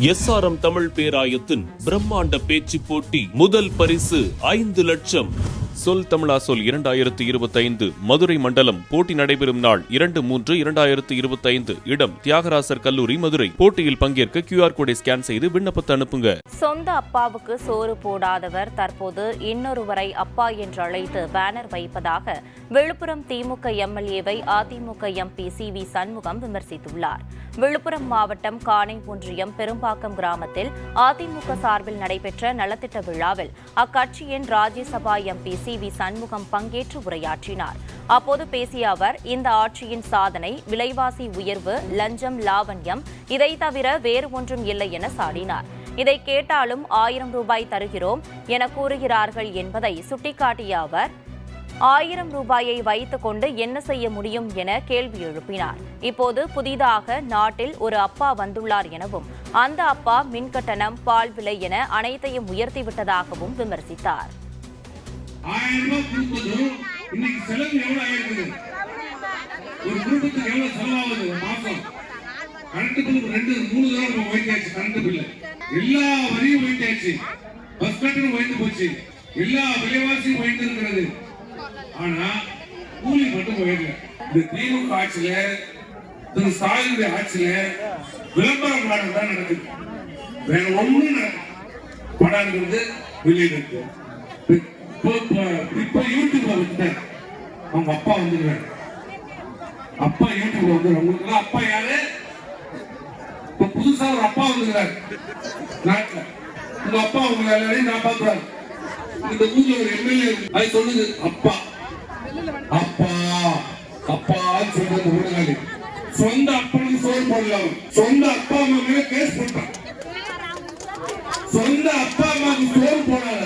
SRM Tamil பேராயத்தின் பிரம்மாண்ட பேச்சு போட்டி முதல் பரிசு 5 லட்சம். சொல் தமிழா சொல் 2025 மதுரை மண்டலம். போட்டி நடைபெறும் நாள் 2/3/2025. இடம் தியாகராசர் கல்லூரி, மதுரை. போட்டியில் பங்கேற்க QR கோடை ஸ்கேன் செய்து விண்ணப்பத்தை அனுப்புங்க. சொந்த அப்பாவுக்கு சோறு போடாதவர் தற்போது இன்னொருவரை அப்பா என்று அழைத்து பேனர் வைப்பதாக விழுப்புரம் திமுக MLA-வை அதிமுக MP CV சண்முகம் விமர்சித்துள்ளார். விழுப்புரம் மாவட்டம் காணை ஒன்றியம் பெரும்பாக்கம் கிராமத்தில் அதிமுக சார்பில் நடைபெற்ற நலத்திட்ட விழாவில் அக்கட்சியின் ராஜ்யசபா MP CV சண்முகம் பங்கேற்று உரையாற்றினார். அப்போது பேசிய அவர், இந்த ஆட்சியின் சாதனை விலைவாசி உயர்வு, லஞ்சம், லாவண்யம், இதை தவிர வேறு ஒன்றும் இல்லை என சாடினார். இதை கேட்டாலும் 1000 ரூபாய் தருகிறோம் என கூறுகிறார்கள் என்பதை சுட்டிக்காட்டிய அவர், 1000 ரூபாயை வைத்துக் கொண்டு என்ன செய்ய முடியும் என கேள்வி எழுப்பினார். இப்போது புதிதாக நாட்டில் ஒரு அப்பா வந்துள்ளார் எனவும், அந்த அப்பா மின்கட்டணம், பால் விலை என அனைத்தையும் உயர்த்திவிட்டதாகவும் விமர்சித்தார். 1000 ரூபாய் கொடுத்ததும் இன்னைக்கு செலவு எவ்வளவு ஆயிருக்குது? ஒரு குடும்பத்துக்கு எவ்வளவு செலவாகுது மாசம்? கரண்ட் பில் 2-3 தடவை வைத்தாச்சு. கரண்ட் பில் எல்லா வரியும் வைத்தாச்சு. பஸ் கட்டணம் வைத்து போச்சு. எல்லா விலைவாசியும் வைத்து இருக்கிறது. ஆனா கூலி மட்டும் உயரல. இந்த திமுக ஆட்சியில, திரு ஸ்டாலினுடைய ஆட்சியில விளம்பரம் நாடகம் தான் நடக்குது. வேற ஒண்ணும் படாங்கிறது வெளியில இருக்கு. இப்ப யூடியூப்ல வந்து அவங்க அப்பா வந்துருக்காரு. அப்பா யூடியூப்ல வந்து உங்களுக்கு அப்பா யாரு? இப்ப புதுசா ஒரு அப்பா வந்துருக்காரு நாட்டுல. உங்க அப்பா உங்க எல்லாரையும் நான் பாக்குறாரு. இந்த ஊர்ல ஒரு MLA அது சொல்லுது, அப்பா அப்பா அப்பா சொல்றது ஊடகாளி. சொந்த அப்பனுக்கு சோறு போடலாம். சொந்த அப்பா அம்மா மேல கேஸ் போட்டான். சொந்த அப்பா அம்மாவுக்கு சோறு போடாத